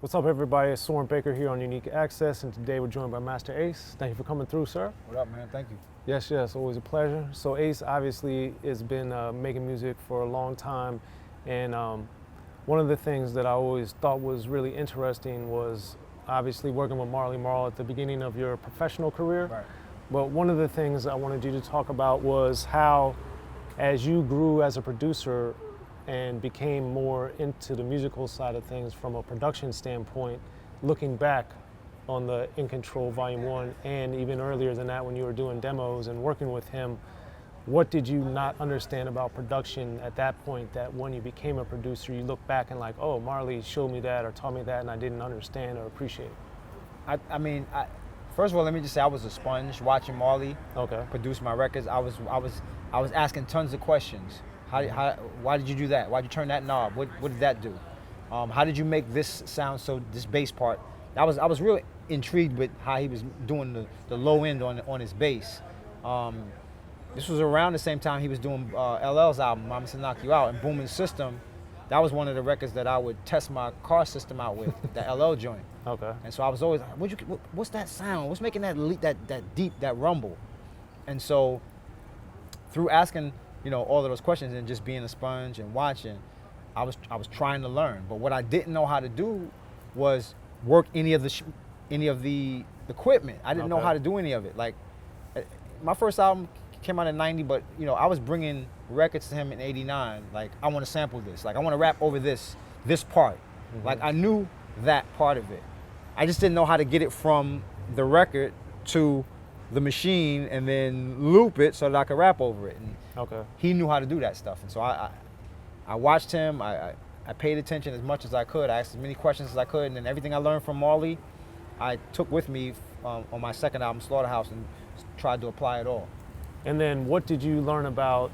What's up, everybody? It's Soren Baker here on Unique Access, and today we're joined by Masta Ace. Thank you for coming through, sir. What up, man? Thank you. Yes, always a pleasure. So Ace obviously has been making music for a long time, and one of the things that I always thought was really interesting was obviously working with Marley Marl at the beginning of your professional career. Right. But one of the things I wanted you to talk about was how, as you grew as a producer and became more into the musical side of things from a production standpoint, looking back on the In Control Volume 1 and even earlier than that when you were doing demos and working with him, what did you not understand about production at that point that when you became a producer, you look back and like, oh, Marley showed me that or taught me that and I didn't understand or appreciate? First of all, let me just say I was a sponge watching Marley Okay. produce my records. I was asking tons of questions. Why did you do that? Why did you turn that knob? What did that do? How did you make this sound this bass part? I was really intrigued with how he was doing the low end on his bass. This was around the same time he was doing LL's album, Mama Said Knock You Out, and Booming System. That was one of the records that I would test my car system out with, the LL joint. Okay. And so I was always, what's that sound? What's making that deep, that rumble? And so through asking, all of those questions and just being a sponge and watching, I was trying to learn. But what I didn't know how to do was work any of the equipment. I didn't know how to do any of it. Like my first album came out in '90, but I was bringing records to him in '89. Like, I want to sample this. Like, I want to rap over this part. Mm-hmm. Like, I knew that part of it. I just didn't know how to get it from the record to the machine and then loop it so that I could rap over it. And he knew how to do that stuff. And so I watched him. I paid attention as much as I could. I asked as many questions as I could. And then everything I learned from Marley, I took with me on my second album, Slaughterhouse, and tried to apply it all. And then what did you learn about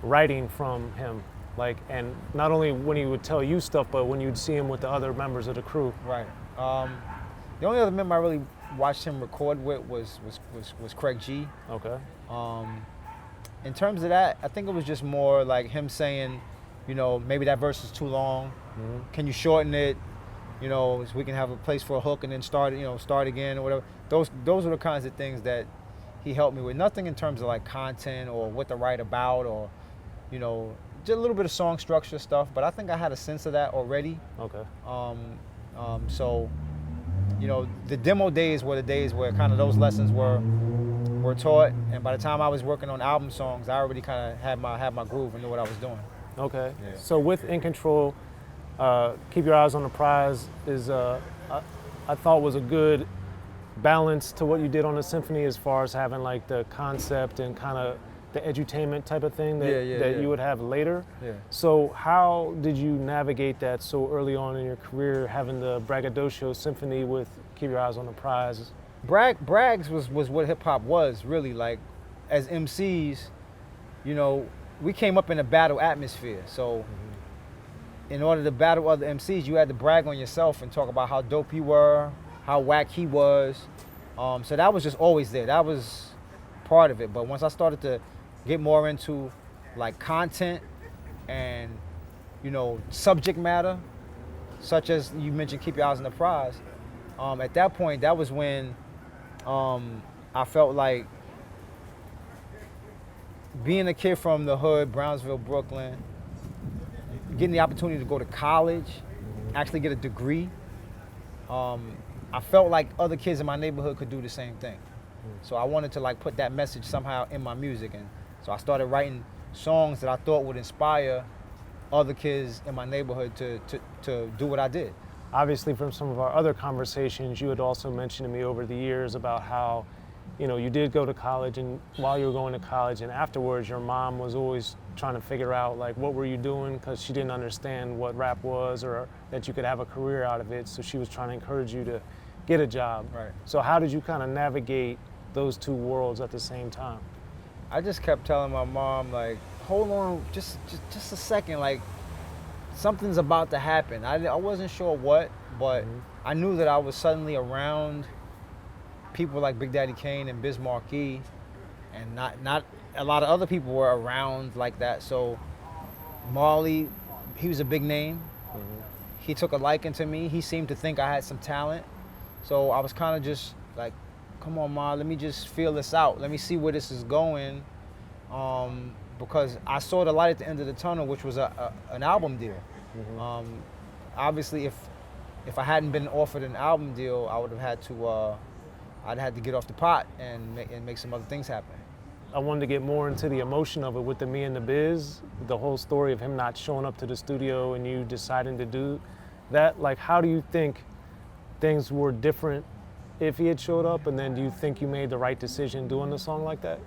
writing from him? Like, and not only when he would tell you stuff, but when you'd see him with the other members of the crew. Right. The only other member I really watched him record with was Craig G. Okay. In terms of that, I think it was just more like him saying, maybe that verse is too long. Mm-hmm. Can you shorten it? So we can have a place for a hook and then start again or whatever. Those are the kinds of things that he helped me with. Nothing in terms of like content or what to write about or, just a little bit of song structure stuff. But I think I had a sense of that already. Okay. So, the demo days were the days where kind of those lessons were taught. And by the time I was working on album songs, I already kind of had my groove and knew what I was doing. Okay. Yeah. So with In Control, Keep Your Eyes on the Prize is I thought was a good balance to what you did on the symphony as far as having like the concept and kind of the edutainment type of thing that you would have later. Yeah. So how did you navigate that so early on in your career, having the braggadocio symphony with Keep Your Eyes on the Prize? Brags was what hip hop was really. Like, as MCs, we came up in a battle atmosphere. So in order to battle other MCs, you had to brag on yourself and talk about how dope you were, how whack he was. So that was just always there. That was part of it. But once I started to get more into like content and, subject matter, such as you mentioned Keep Your Eyes on the Prize, at that point, that was when I felt like being a kid from the hood, Brownsville, Brooklyn, getting the opportunity to go to college, actually get a degree, I felt like other kids in my neighborhood could do the same thing. So I wanted to like put that message somehow in my music. And so I started writing songs that I thought would inspire other kids in my neighborhood to do what I did. Obviously, from some of our other conversations, you had also mentioned to me over the years about how, you did go to college, and while you were going to college and afterwards, your mom was always trying to figure out, like, what were you doing? Because she didn't understand what rap was or that you could have a career out of it. So she was trying to encourage you to get a job. Right. So how did you kind of navigate those two worlds at the same time? I just kept telling my mom, like, hold on, just a second, like, something's about to happen. I wasn't sure what, but I knew that I was suddenly around people like Big Daddy Kane and Biz Markie, and not a lot of other people were around like that. So Marley, he was a big name. he took a liking to me. He seemed to think I had some talent. So I was kind of just like, come on, Ma, let me just feel this out. Let me see where this is going. Because I saw the light at the end of the tunnel, which was an album deal. Mm-hmm. Obviously, if I hadn't been offered an album deal, I would have had to, I'd had to get off the pot and make some other things happen. I wanted to get more into the emotion of it with the Me and the Biz, the whole story of him not showing up to the studio and you deciding to do that. Like, how do you think things were different if he had showed up? And then do you think you made the right decision doing a song like that?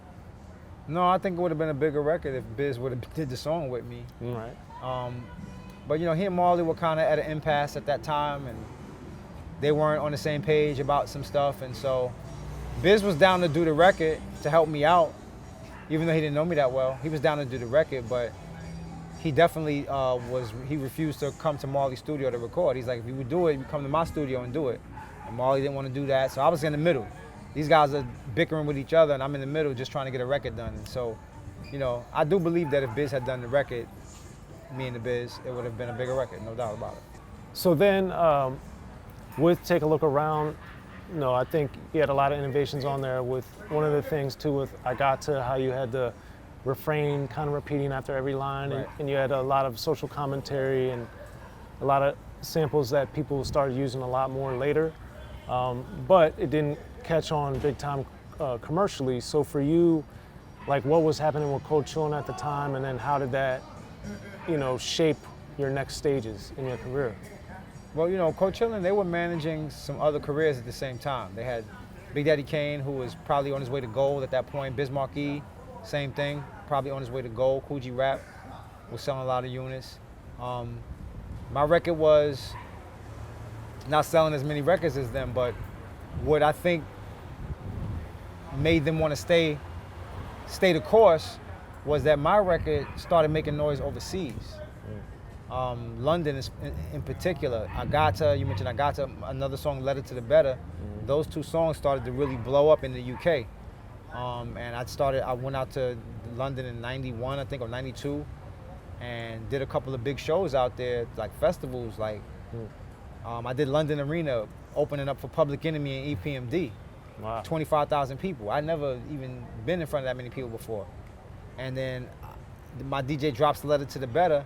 No, I think it would have been a bigger record if Biz would have did the song with me. Right. But you know, he and Marley were kind of at an impasse at that time, and they weren't on the same page about some stuff. And so Biz was down to do the record to help me out, even though he didn't know me that well. He was down to do the record, but he definitely he refused to come to Marley's studio to record. He's like, if you would do it, you come to my studio and do it. And Marley didn't want to do that, so I was in the middle. These guys are bickering with each other, and I'm in the middle just trying to get a record done. And so, you know, I do believe that if Biz had done the record, Me and the Biz, it would have been a bigger record, no doubt about it. So then, with Take a Look Around, you know, I think you had a lot of innovations on there. With one of the things too, with I Got To, how you had the refrain kind of repeating after every line, Right. and you had a lot of social commentary and a lot of samples that people started using a lot more later. But it didn't catch on big time commercially. So for you, like, what was happening with Cold Chillin at the time, and then how did that, you know, shape your next stages in your career? Well, you know, Cold Chillin, they were managing some other careers at the same time. They had Big Daddy Kane, who was probably on his way to gold at that point. Biz Markie, same thing, probably on his way to gold. Coogee Rap was selling a lot of units. My record was not selling as many records as them, but what I think made them want to stay the course was that my record started making noise overseas. London is in particular. I Got To, you mentioned I Got To, another song, Letter to the Better. Those two songs started to really blow up in the UK. And I went out to London in 91, I think, or 92, and did a couple of big shows out there, like festivals, like I did London Arena, opening up for Public Enemy and EPMD. Wow. 25,000 people. I'd never even been in front of that many people before. And then my DJ drops Letter to the Better,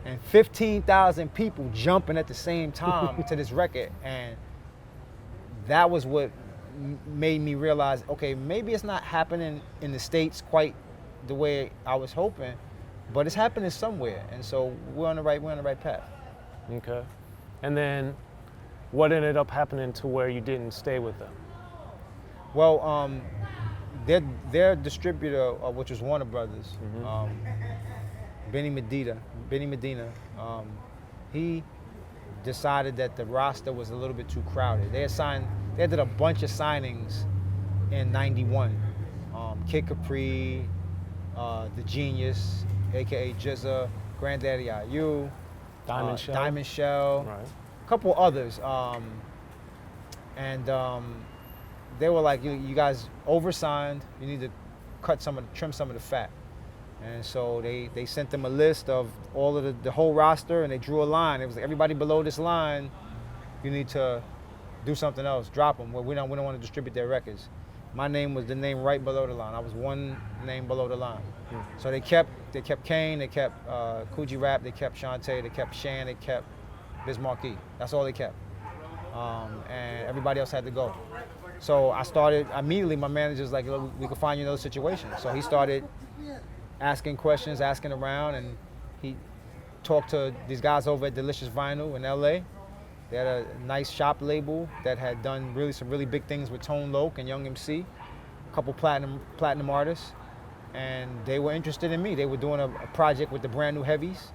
and 15,000 people jumping at the same time to this record. And that was what made me realize, okay, maybe it's not happening in the States quite the way I was hoping, but it's happening somewhere. And so we're on the right path. Okay. And then what ended up happening to where you didn't stay with them? Well, their distributor, which was Warner Brothers, Benny Medina, he decided that the roster was a little bit too crowded. They did a bunch of signings in '91. Kid Capri, The Genius, aka Jizza, Granddaddy IU, Diamond Shell, Right. a couple others. They were like, you guys oversigned, you need to trim some of the fat. And so they sent them a list of all of the whole roster, and they drew a line. It was like, everybody below this line, you need to do something else, drop them. Well, we don't want to distribute their records. My name was the name right below the line. I was one name below the line. So they kept Kane, they kept Coogee Rap, they kept Shantae, they kept Shan, they kept Biz Markie. That's all they kept. And everybody else had to go. So I started, immediately my manager's like, look, we could find you another situation. So he started asking questions, asking around, and he talked to these guys over at Delicious Vinyl in LA. They had a nice shop label that had done some really big things with Tone Loc and Young MC, a couple platinum artists, and they were interested in me. They were doing a project with the Brand New Heavies.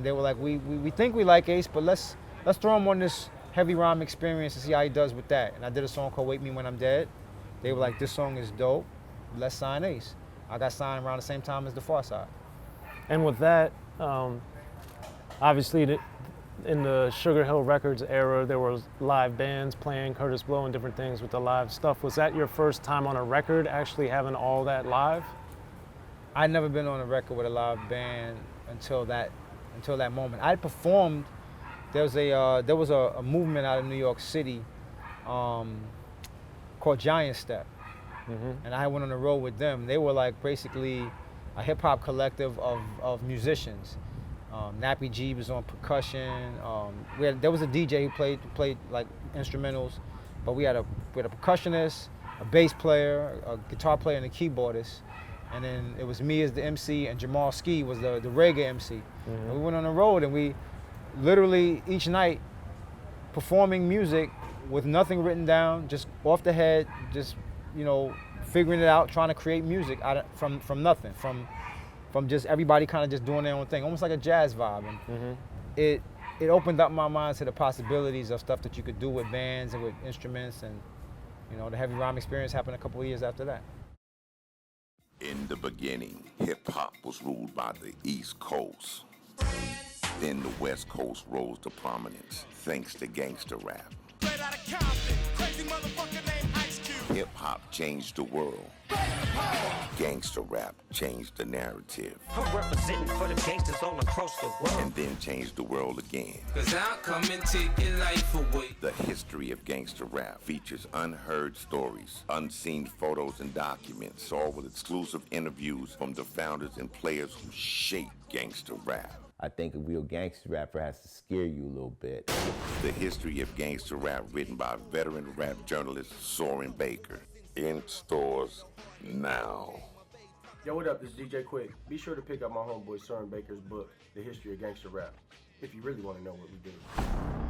They were like, we think we like Ace, but let's throw him on this heavy rhyme experience and see how he does with that. And I did a song called Wake Me When I'm Dead. They were like, this song is dope, let's sign Ace. I got signed around the same time as The Far Side. And with that, obviously in the Sugar Hill Records era, there was live bands playing Curtis Blow and different things with the live stuff. Was that your first time on a record actually having all that live? I'd never been on a record with a live band until that moment. I performed there was a movement out of New York City called Giant Step, and I went on the road with them. They were like basically a hip hop collective of musicians. Nappy G was on percussion. There was a DJ who played like instrumentals, but we had a percussionist, a bass player, a guitar player, and a keyboardist. And then it was me as the MC, and Jamal Ski was the reggae MC. And we went on the road, and we literally each night performing music with nothing written down, just off the head, just figuring it out, trying to create music from nothing, from just everybody kind of just doing their own thing, almost like a jazz vibe. And it opened up my mind to the possibilities of stuff that you could do with bands and with instruments, and the heavy rhyme experience happened a couple of years after that. In the beginning, hip-hop was ruled by the East Coast. Then the West Coast rose to prominence thanks to gangster rap. Hip-hop changed the world. Gangster rap changed the narrative. I'm representing for the gangsters all across the world. And then changed the world again. 'Cause I'll come and take your life away. The history of gangster rap features unheard stories, unseen photos and documents, all with exclusive interviews from the founders and players who shaped gangster rap. I think a real gangster rapper has to scare you a little bit. The history of gangster rap written by veteran rap journalist Soren Baker. In stores now. Yo, what up? This is DJ Quick. Be sure to pick up my homeboy Soren Baker's book, The History of Gangster Rap, if you really want to know what we do.